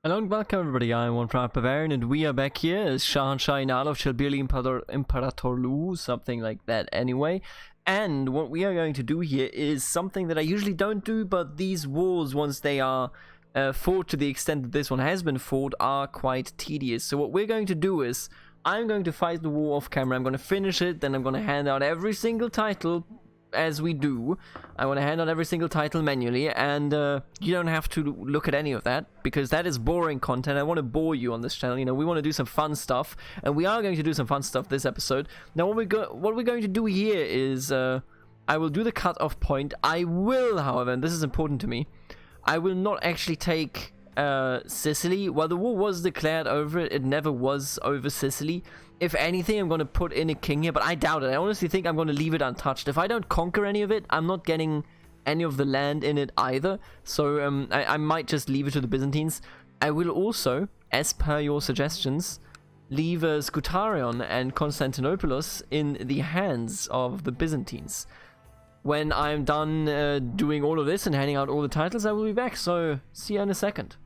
Hello and welcome everybody, I'm one proud Bavarian and we are back here as Shahanshah of Chalbili Imperatorlu, something like that anyway. And what we are going to do here is something that I usually don't do, but these wars, once they are fought to the extent that this one has been fought, are quite tedious. So what we're going to do is, I'm going to fight the war off camera, I'm going to finish it, then I'm going to hand out every single title as we do. I want to hand out every single title manually, and you don't have to look at any of that because that is boring content. I want to bore you on this channel. You know, we want to do some fun stuff, and we are going to do some fun stuff this episode. Now, what we're going to do here is I will do the cut-off point. I will, however, and this is important to me, I will not actually take Sicily. While the war was declared over it, it never was over Sicily. If anything, I'm going to put in a king here, but I doubt it. I honestly think I'm going to leave it untouched. If I don't conquer any of it, I'm not getting any of the land in it either. So I might just leave it to the Byzantines. I will also, as per your suggestions, leave Scutarion and Constantinople in the hands of the Byzantines. When I'm done doing all of this and handing out all the titles, I will be back. So see you in a second.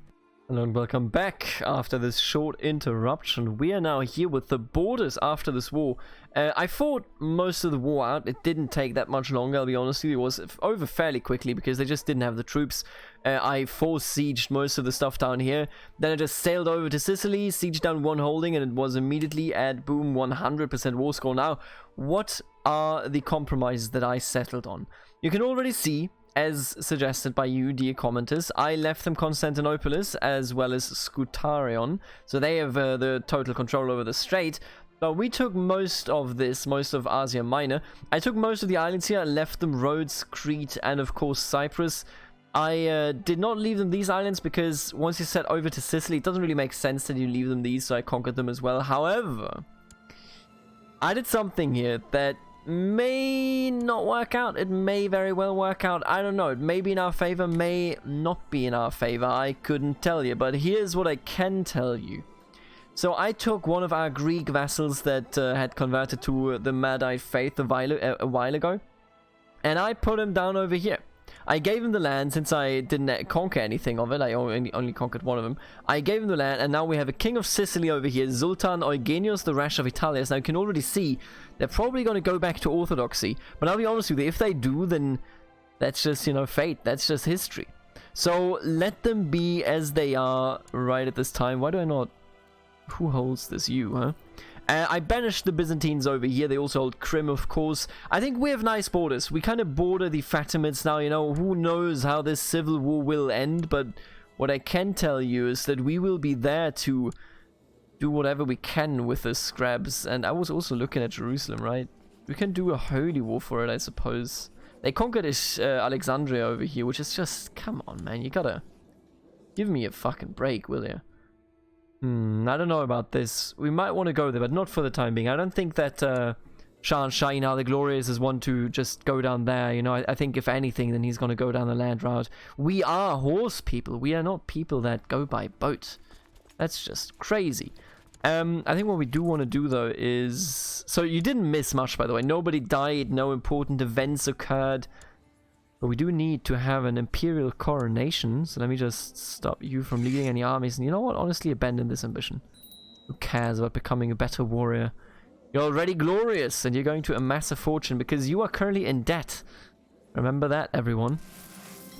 Hello and welcome back after this short interruption. We are now here with the borders after this war. I fought most of the war out. It didn't take that much longer, I'll be honest with you. It was over fairly quickly because they just didn't have the troops. I force-sieged most of the stuff down here. Then I just sailed over to Sicily, sieged down one holding, and it was immediately at boom 100% war score. Now, what are the compromises that I settled on? You can already see, as suggested by you, dear commenters, I left them Constantinople as well as Scutarion, so they have the total control over the strait. But we took most of this, most of Asia Minor. I took most of the islands here, I left them Rhodes, Crete, and of course Cyprus. I did not leave them these islands because once you set over to Sicily, it doesn't really make sense that you leave them these, so I conquered them as well. However, I did something here that may not work out. It may very well work out. I don't know. It may be in our favor, may not be in our favor. I couldn't tell you, but here's what I can tell you. So I took one of our Greek vassals that had converted to the Madite faith a while ago, and I put him down over here. I gave him the land since I didn't conquer anything of it. I only conquered one of them. I gave him the land, and now we have a king of Sicily over here, Sultan Eugenius the Rash of Italia. Now you can already see they're probably going to go back to orthodoxy. But I'll be honest with you, if they do, then that's just, you know, fate. That's just history. So let them be as they are right at this time. Why do I not? Who holds this? You, huh? I banished the Byzantines over here. They also hold Crim, of course. I think we have nice borders. We kind of border the Fatimids now, you know. Who knows how this civil war will end, but what I can tell you is that we will be there to do whatever we can with the scraps. And I was also looking at Jerusalem, right? We can do a holy war for it, I suppose. They conquered Alexandria over here, which is just... Come on, man. You gotta give me a fucking break, will you? I don't know about this. We might want to go there, but not for the time being. I don't think that Shahanshah the Glorious is one to just go down there. You know, I think if anything, then he's going to go down the land route. We are horse people. We are not people that go by boat. That's just crazy. I think what we do want to do, though, is... So you didn't miss much, by the way. Nobody died. No important events occurred. But we do need to have an imperial coronation, so let me just stop you from leading any armies. And you know what? Honestly, abandon this ambition. Who cares about becoming a better warrior? You're already glorious, and you're going to amass a fortune because you are currently in debt. Remember that, everyone.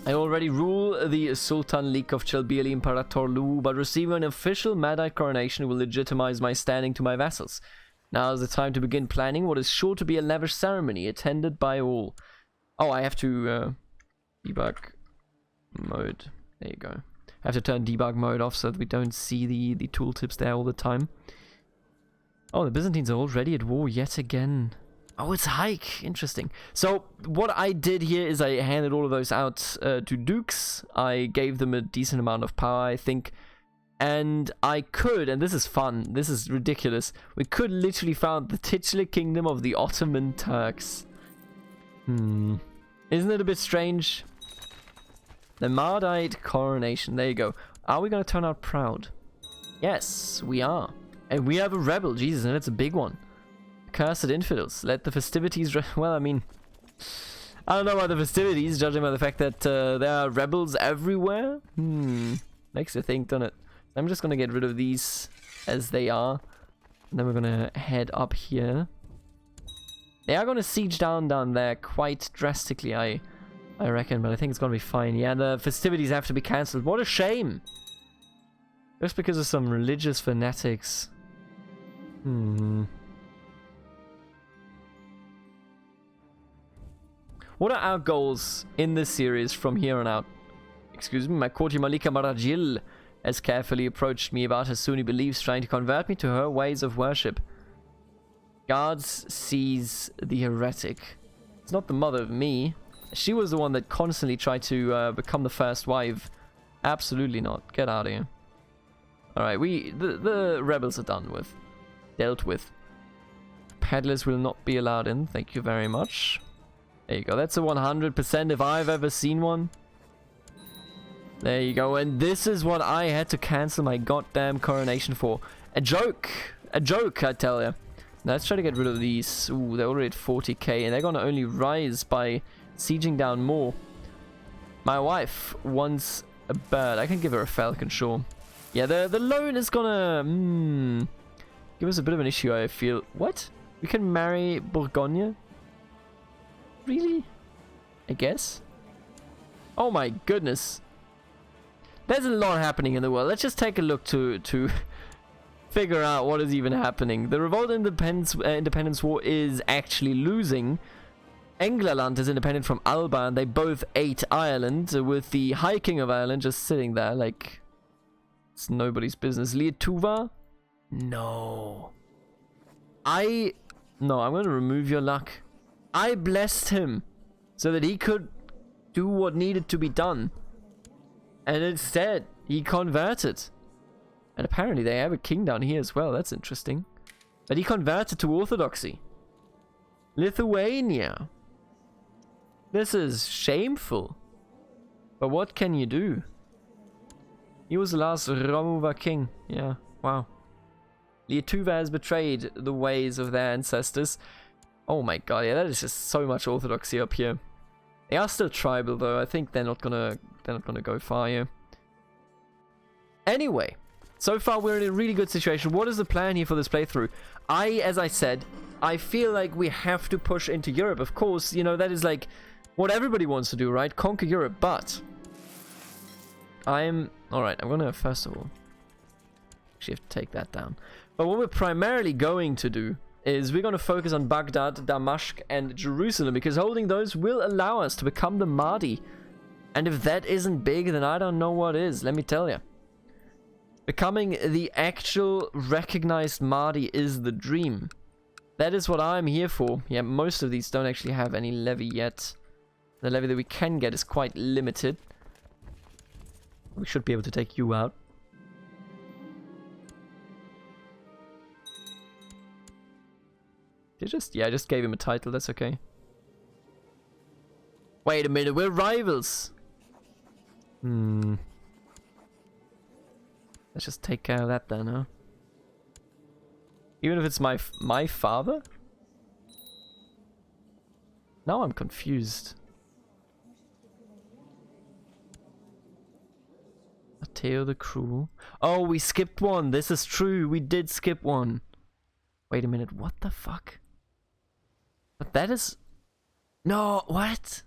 I already rule the Sultan League of Chalbili Imperatorlu, but receiving an official Madite coronation will legitimize my standing to my vassals. Now is the time to begin planning what is sure to be a lavish ceremony, attended by all. Oh, I have to debug mode. There you go. I have to turn debug mode off so that we don't see the tooltips there all the time. Oh, the Byzantines are already at war yet again. Oh, it's hike. Interesting. So, what I did here is I handed all of those out to dukes. I gave them a decent amount of power, I think. And I could, and this is fun, this is ridiculous, we could literally found the titular kingdom of the Ottoman Turks. Isn't it a bit strange? The Madite coronation. There you go. Are we going to turn out proud? Yes, we are. And we have a rebel. Jesus, and it's a big one. Cursed infidels. Let the festivities... Well, I mean... I don't know about the festivities, judging by the fact that there are rebels everywhere. Makes you think, doesn't it? I'm just gonna get rid of these as they are. And then we're gonna head up here. They are gonna siege down there quite drastically, I reckon, but I think it's gonna be fine. Yeah, the festivities have to be cancelled. What a shame! Just because of some religious fanatics. What are our goals in this series from here on out? Excuse me, my courtier Malika Marajil has carefully approached me about her Sunni beliefs, trying to convert me to her ways of worship. Guards seize the heretic. It's not the mother of me. She was the one that constantly tried to become the first wife. Absolutely not. Get out of here. Alright, the rebels are done with. Dealt with. Peddlers will not be allowed in. Thank you very much. There you go. That's a 100% if I've ever seen one. There you go. And this is what I had to cancel my goddamn coronation for. A joke. A joke, I tell you. Now let's try to get rid of these. Ooh, they're already at 40k. And they're going to only rise by sieging down more. My wife wants a bird. I can give her a falcon, sure. Yeah, the loan is going to give us a bit of an issue, I feel. What? We can marry Bourgogne? Really? I guess. Oh my goodness. There's a lot happening in the world. Let's just take a look to figure out what is even happening. The Revolt Independence War is actually losing. England is independent from Alba, and they both ate Ireland, with the High King of Ireland just sitting there like it's nobody's business. Lietuva? No. I'm going to remove your luck. I blessed him so that he could do what needed to be done. And instead, he converted. And apparently they have a king down here as well. That's interesting. But he converted to Orthodoxy. Lithuania. This is shameful. But what can you do? He was the last Romuva king. Yeah, wow. Lietuva has betrayed the ways of their ancestors. Oh my god, yeah, that is just so much orthodoxy up here. They are still tribal though. I think they're not gonna go far here. Anyway, so far we're in a really good situation. What is the plan here for this playthrough? As I said, I feel like we have to push into Europe. Of course, you know, that is like what everybody wants to do, right? Conquer Europe, but alright, I'm gonna first of all actually have to take that down. But what we're primarily going to do is we're going to focus on Baghdad, Damascus, and Jerusalem, because holding those will allow us to become the Mahdi. And if that isn't big, then I don't know what is, let me tell you. Becoming the actual recognized Mahdi is the dream. That is what I'm here for. Yeah, most of these don't actually have any levy yet. The levy that we can get is quite limited. We should be able to take you out. I just gave him a title, that's okay. Wait a minute, we're rivals! Let's just take care of that then, huh? Even if it's my father? Now I'm confused. Matteo the Cruel. Oh, we skipped one, this is true, we did skip one. Wait a minute, what the fuck? But that is... No, what?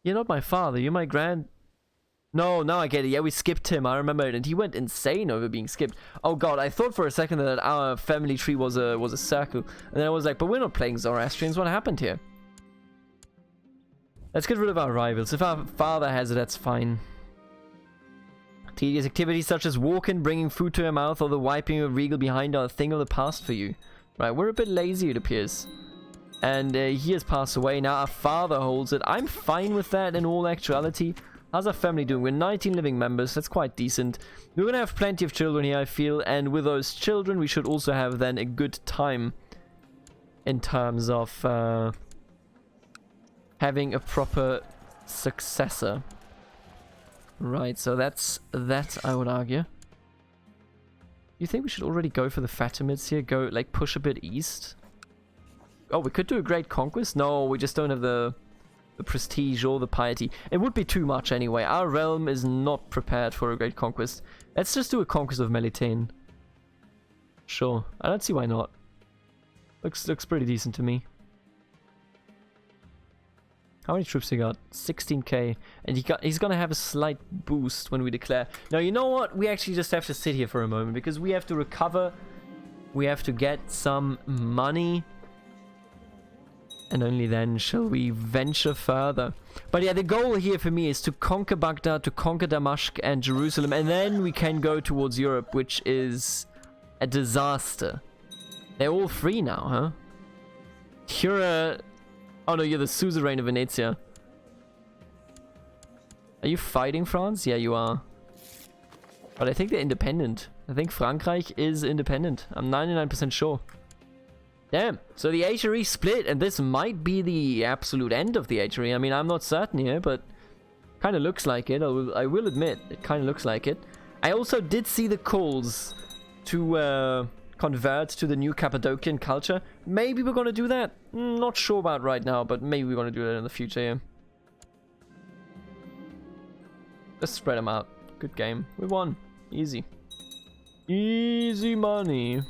You're not my father, you're my grand... No, now I get it. Yeah, we skipped him, I remember it. And he went insane over being skipped. Oh god, I thought for a second that our family tree was a circle. And then I was like, but we're not playing Zoroastrians, what happened here? Let's get rid of our rivals. If our father has it, that's fine. Tedious activities such as walking, bringing food to your mouth, or the wiping of regal behind are a thing of the past for you. Right, we're a bit lazy, it appears. And he has passed away. Now our father holds it. I'm fine with that in all actuality. How's our family doing? We're 19 living members. That's quite decent. We're going to have plenty of children here, I feel. And with those children, we should also have then a good time in terms of having a proper successor. Right, so that's that, I would argue. You think we should already go for the Fatimids here? Go, like, push a bit east? Oh, we could do a great conquest? No, we just don't have the the prestige or the piety. It would be too much anyway. Our realm is not prepared for a great conquest. Let's just do a conquest of Melitene. Sure, I don't see why not. Looks pretty decent to me. How many troops he got? 16k, and he's gonna have a slight boost when we declare. Now you know what? We actually just have to sit here for a moment because we have to recover. We have to get some money. And only then shall we venture further. But yeah, the goal here for me is to conquer Baghdad, to conquer Damascus and Jerusalem, and then we can go towards Europe, which is a disaster. They're all free now, huh? You're oh no, you're the suzerain of Venezia. Are you fighting France? Yeah, you are. But I think they're independent. I think Frankreich is independent. I'm 99% sure. Damn, so the HRE split, and this might be the absolute end of the HRE. I mean, I'm not certain here, but kind of looks like it. I will admit, it kind of looks like it. I also did see the calls to convert to the new Cappadocian culture. Maybe we're going to do that. Not sure about right now, but maybe we're going to do that in the future, yeah. Let's spread them out. Good game. We won. Easy. Easy money.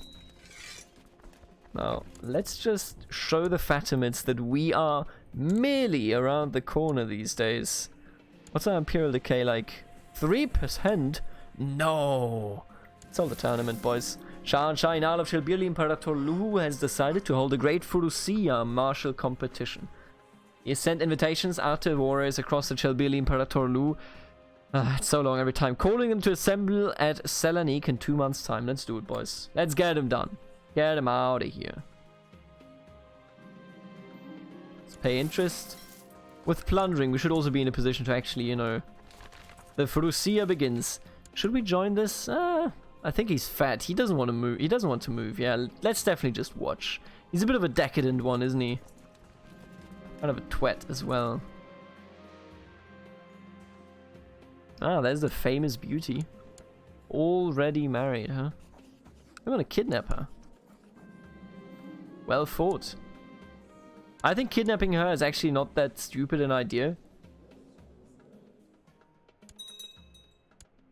Now, let's just show the Fatimids that we are merely around the corner these days. What's our Imperial Decay like? 3%? No! It's all the tournament, boys. Shahanshah Inal of Shelbirli Imperator Luhu has decided to hold a great Furusiyya martial competition. He has sent invitations out to warriors across the Shelbirli Imperator Luhu. It's so long every time. Calling them to assemble at Selanik in 2 months' time. Let's do it, boys. Let's get them done. Get him out of here. Let's pay interest. With plundering, we should also be in a position to actually, you know... The Furusiyya begins. Should we join this? I think he's fat. He doesn't want to move. He doesn't want to move. Yeah, let's definitely just watch. He's a bit of a decadent one, isn't he? Kind of a twat as well. Ah, there's the famous beauty. Already married, huh? I'm gonna kidnap her. Well fought. I think kidnapping her is actually not that stupid an idea.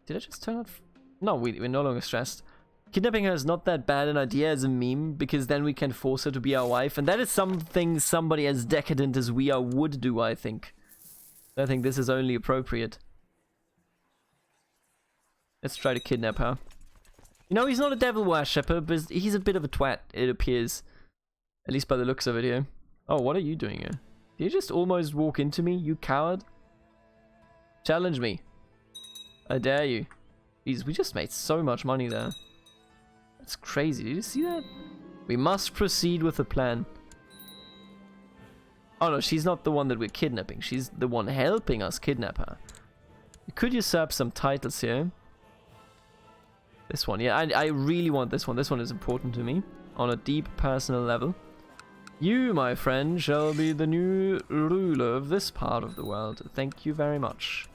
Did I just turn out... No, we're no longer stressed. Kidnapping her is not that bad an idea as a meme, because then we can force her to be our wife, and that is something somebody as decadent as we are would do, I think. I think this is only appropriate. Let's try to kidnap her. You know, he's not a devil worshipper, but he's a bit of a twat, it appears. At least by the looks of it here. Oh, what are you doing here? Did you just almost walk into me, you coward? Challenge me. I dare you. Jeez, we just made so much money there. That's crazy. Did you see that? We must proceed with the plan. Oh no, she's not the one that we're kidnapping. She's the one helping us kidnap her. We could usurp some titles here. This one, yeah, I really want this one. This one is important to me on a deep personal level. You, my friend, shall be the new ruler of this part of the world. Thank you very much.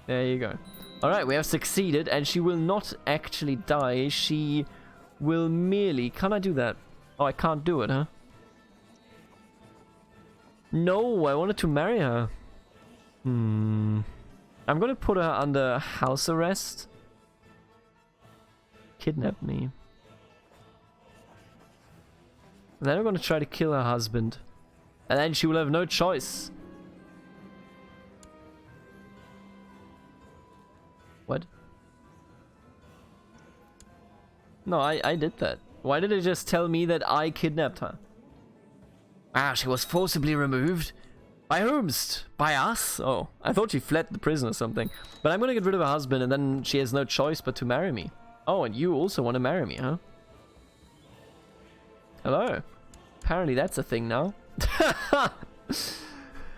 There you go. Alright, we have succeeded, and she will not actually die. She will merely... Can I do that? Oh, I can't do it, huh? No, I wanted to marry her. I'm gonna put her under house arrest. Kidnap me. And then I'm gonna try to kill her husband. And then she will have no choice. What? No, I did that. Why did it just tell me that I kidnapped her? Ah, she was forcibly removed. By whomst? By us? Oh, I thought she fled the prison or something. But I'm gonna get rid of her husband and then she has no choice but to marry me. Oh, and you also want to marry me, huh? Hello. Apparently that's a thing now.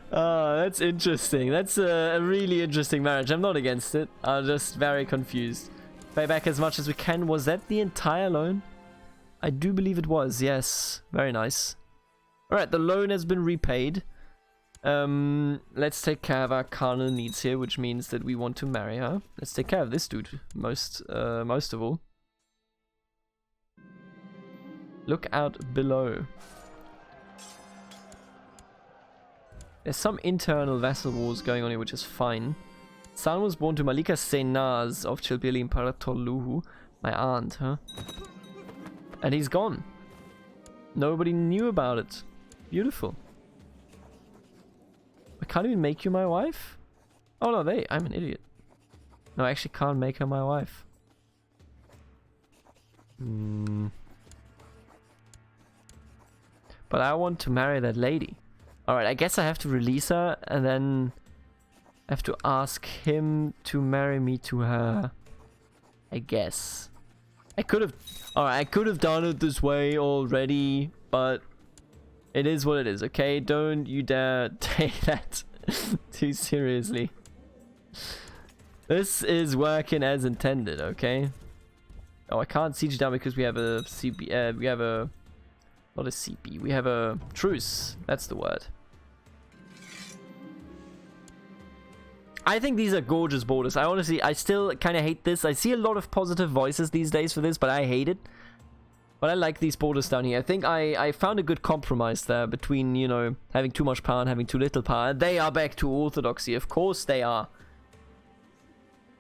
That's interesting. That's a really interesting marriage. I'm not against it. I'm just very confused. Pay back as much as we can. Was that the entire loan? I do believe it was, yes. Very nice. Alright, the loan has been repaid. Let's take care of our carnal needs here, which means that we want to marry her. Let's take care of this dude most of all. Look out below. There's some internal vassal wars going on here, which is fine. Son was born to Malika Senaz of Chilbili Imperator, my aunt, huh? And he's gone. Nobody knew about it. Beautiful. I can't even make you my wife? Oh no, I'm an idiot. No, I actually can't make her my wife. But I want to marry that lady. Alright, I guess I have to release her and then I have to ask him to marry me to her. I guess. I could have done it this way already, but it is what it is, okay? Don't you dare take that too seriously. This is working as intended, okay? Oh, I can't siege down because we have a CP, we have a, not a CP, we have a truce, that's the word. I think these are gorgeous borders. I still kind of hate this. I see a lot of positive voices these days for this, but I hate it. But I like these borders down here. I think I found a good compromise there between, you know, having too much power and having too little power. They are back to orthodoxy. Of course they are.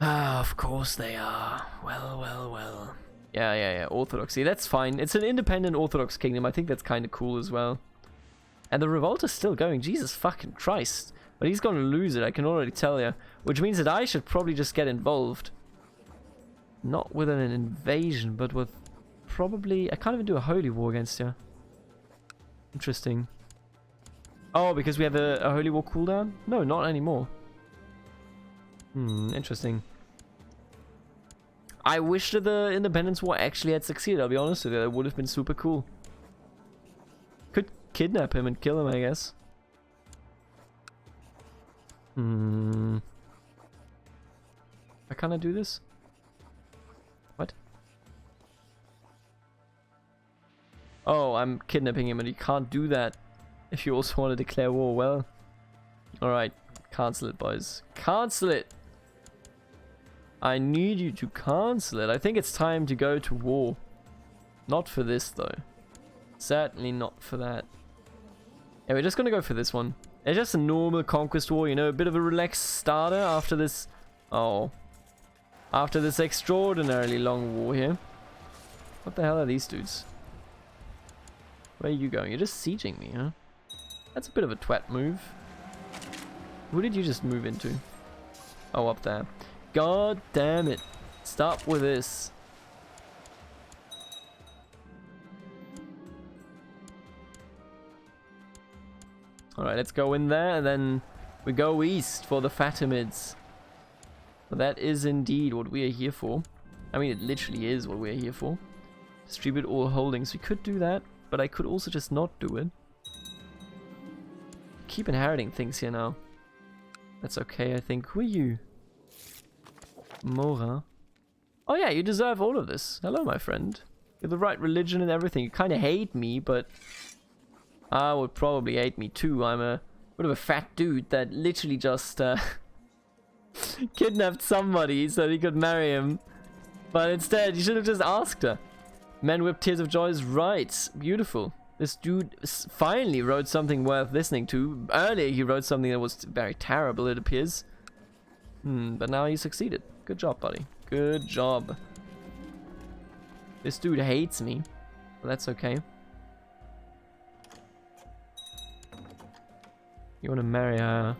Ah, of course they are. Well. Yeah. Orthodoxy. That's fine. It's an independent Orthodox kingdom. I think that's kind of cool as well. And the revolt is still going. Jesus fucking Christ. But he's going to lose it, I can already tell you. Which means that I should probably just get involved. Not with an invasion, but with probably... I can't even do a holy war against you. Interesting. Oh, because we have a holy war cooldown? No, not anymore. Interesting. I wish that the independence war actually had succeeded, I'll be honest with you. That would have been super cool. Could kidnap him and kill him, I guess. Why can't I do this? What? Oh, I'm kidnapping him and you can't do that if you also want to declare war. Well, alright, cancel it, boys. Cancel it! I need you to cancel it. I think it's time to go to war. Not for this, though. Certainly not for that. Yeah, we're just gonna go for this one. It's just a normal conquest war, you know, a bit of a relaxed starter after this... Oh. After this extraordinarily long war here. What the hell are these dudes? Where are you going? You're just sieging me, huh? That's a bit of a twat move. Who did you just move into? Oh, up there. God damn it. Stop with this. Alright, let's go in there, and then we go east for the Fatimids. But that is indeed what we are here for. I mean, it literally is what we're here for. Distribute all holdings. We could do that, but I could also just not do it. Keep inheriting things here now. That's okay, I think. Who are you? Mora. Oh yeah, you deserve all of this. Hello, my friend. You're the right religion and everything. You kind of hate me, but... I would probably hate me too. I'm a bit of a fat dude that literally just kidnapped somebody so that he could marry him. But instead, you should have just asked her. Men with tears of joy is right. Beautiful. This dude finally wrote something worth listening to. Earlier, he wrote something that was very terrible, it appears. But now he succeeded. Good job, buddy. Good job. This dude hates me. But that's okay. You want to marry her?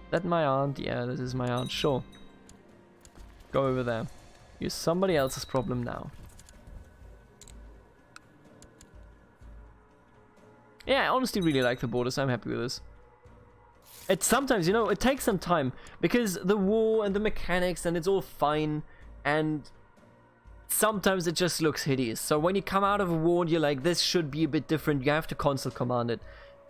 Is that my aunt? Yeah, this is my aunt. Sure. Go over there. You're somebody else's problem now. Yeah, I honestly really like the borders. I'm happy with this. It's sometimes, you know, it takes some time because the war and the mechanics and it's all fine, and sometimes it just looks hideous. So when you come out of a war and you're like, this should be a bit different, you have to console command it.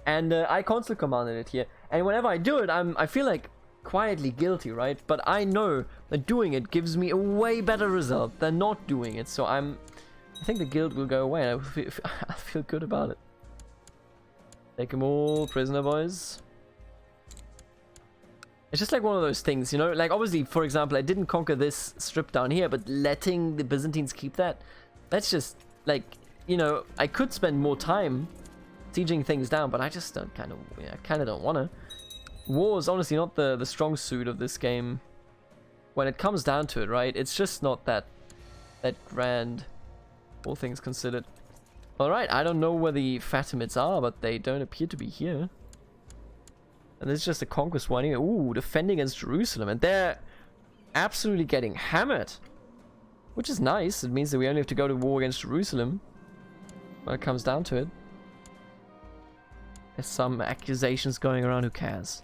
And I console commanded it here. And whenever I do it, I feel like quietly guilty, right? But I know that doing it gives me a way better result than not doing it. So I think the guilt will go away. And I feel good about it. Take them all prisoner, boys. It's just like one of those things, you know? Like, obviously, for example, I didn't conquer this strip down here, but letting the Byzantines keep that, that's just, like, you know, I could spend more time sieging things down, but I just don't kind of don't want to. War is honestly not the strong suit of this game. When it comes down to it, right? It's just not that grand, all things considered. Alright, I don't know where the Fatimids are, but they don't appear to be here. And this is just a conquest one here. Ooh, defending against Jerusalem. And they're absolutely getting hammered. Which is nice. It means that we only have to go to war against Jerusalem when it comes down to it. There's some accusations going around, who cares?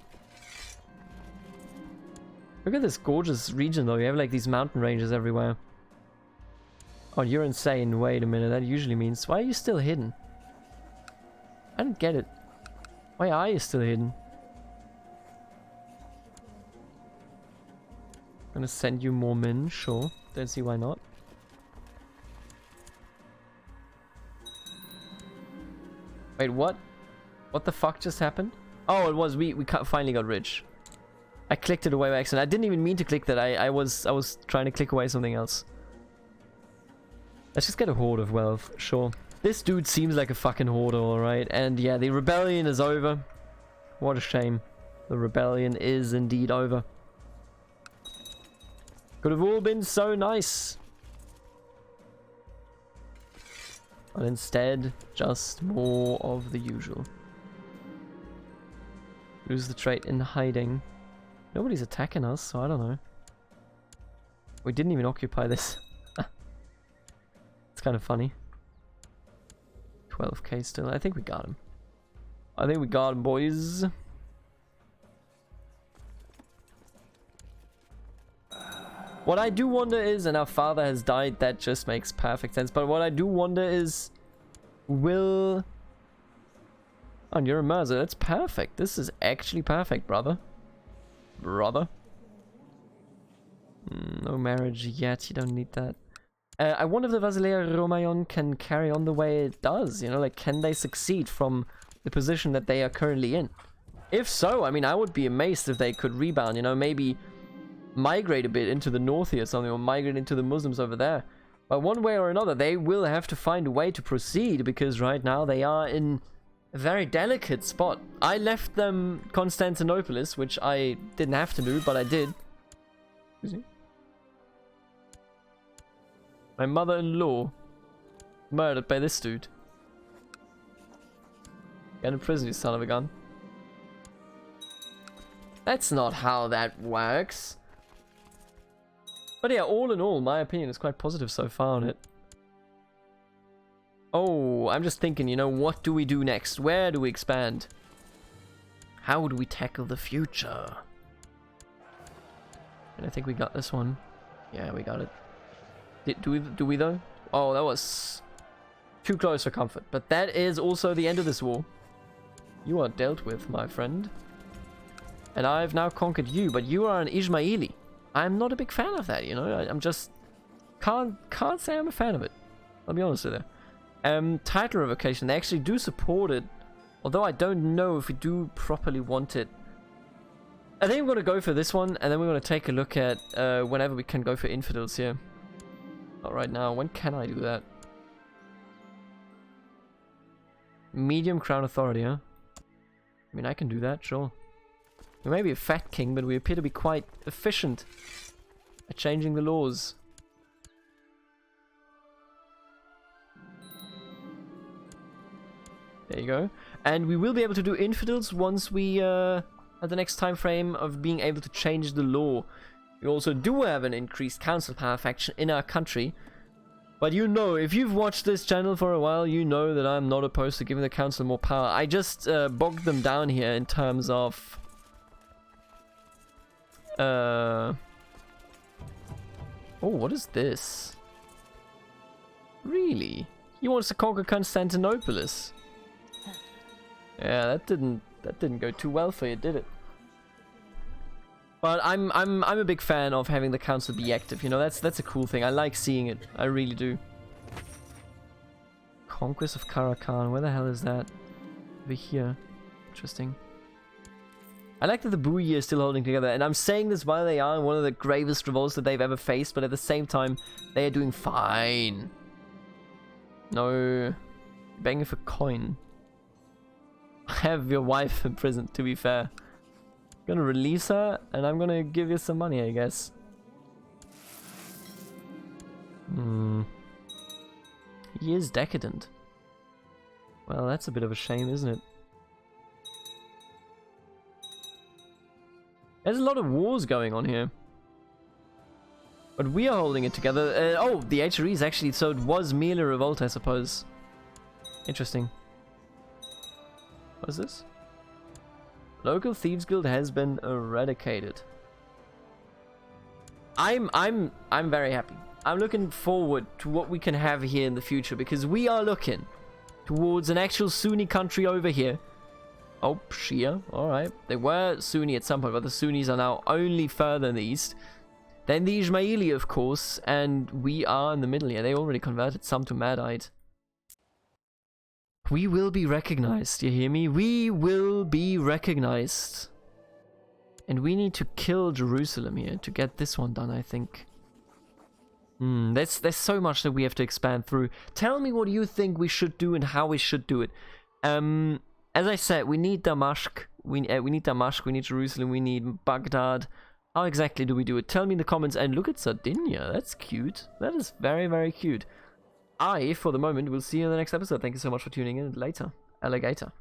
Look at this gorgeous region though, you have like these mountain ranges everywhere. Oh, you're insane. Wait a minute, that usually means... Why are you still hidden? I don't get it. Why are you still hidden? I'm gonna send you more men, sure. Don't see why not. Wait, what? What the fuck just happened? Oh, it was we finally got rich. I clicked it away by accident. I didn't even mean to click that. I was trying to click away something else. Let's just get a horde of wealth, sure. This dude seems like a fucking hoarder, alright. And yeah, the rebellion is over. What a shame. The rebellion is indeed over. Could have all been so nice. But instead, just more of the usual. Lose the trait in hiding. Nobody's attacking us, so I don't know. We didn't even occupy this. It's kind of funny. 12k still. I think we got him. I think we got him, boys. What I do wonder is, and our father has died, that just makes perfect sense. But what I do wonder is, will... Oh, and you're a Mercer. That's perfect. This is actually perfect, brother. Brother. No marriage yet. You don't need that. I wonder if the Basileia Romayon can carry on the way it does. You know, like, can they succeed from the position that they are currently in? If so, I mean, I would be amazed if they could rebound. You know, maybe migrate a bit into the north here or something, or migrate into the Muslims over there. But one way or another, they will have to find a way to proceed, because right now they are in a very delicate spot. I left them Constantinople, which I didn't have to do, but I did. Excuse me. My mother-in-law murdered by this dude. Get in prison, you son of a gun. That's not how that works. But yeah, all in all, my opinion is quite positive so far on it. Oh, I'm just thinking, you know, what do we do next? Where do we expand? How do we tackle the future? And I think we got this one. Yeah, we got it. Do we though? Oh, that was too close for comfort. But that is also the end of this war. You are dealt with, my friend. And I've now conquered you, but you are an Ismaili. I'm not a big fan of that, you know. I'm just... Can't say I'm a fan of it. I'll be honest with you. Title revocation, they actually do support it. Although I don't know if we do properly want it. I think I'm going to go for this one, and then we're going to take a look at whenever we can go for infidels here. Not right now. When can I do that? Medium crown authority, huh? I mean, I can do that, sure. We may be a fat king, but we appear to be quite efficient at changing the laws. There you go. And we will be able to do infidels once we at the next time frame of being able to change the law. We also do have an increased council power faction in our country. But you know, if you've watched this channel for a while, you know that I'm not opposed to giving the council more power. I just bogged them down here in terms of... Oh, what is this? Really? He wants to conquer Constantinople? Yeah, that didn't go too well for you, did it? But I'm a big fan of having the council be active. You know, that's a cool thing. I like seeing it. I really do. Conquest of Karakan. Where the hell is that? Over here. Interesting. I like that the Buyei is still holding together, and I'm saying this while they are in one of the gravest revolts that they've ever faced, but at the same time, they are doing fine. No. Banging for coin. have your wife imprisoned, to be fair. I'm gonna release her, and I'm gonna give you some money, I guess. He is decadent. Well, that's a bit of a shame, isn't it? There's a lot of wars going on here. But we are holding it together. Oh, the HRE is actually... So it was merely revolt, I suppose. Interesting. What is this? Local Thieves Guild has been eradicated. I'm very happy. I'm looking forward to what we can have here in the future, because we are looking towards an actual Sunni country over here. Oh, Shia. Alright. They were Sunni at some point, but the Sunnis are now only further in the east. Then the Ismaili, of course, and we are in the middle here. They already converted some to Madite. We will be recognized, you hear me? We will be recognized. And we need to kill Jerusalem here to get this one done, I think. There's so much that we have to expand through. Tell me what you think we should do and how we should do it. As I said, we need Damascus, we need Damascus, we need Jerusalem, we need Baghdad. How exactly do we do it? Tell me in the comments. And look at Sardinia. That's cute. That is very, very cute. For the moment, will see you in the next episode. Thank you so much for tuning in. Later. Alligator.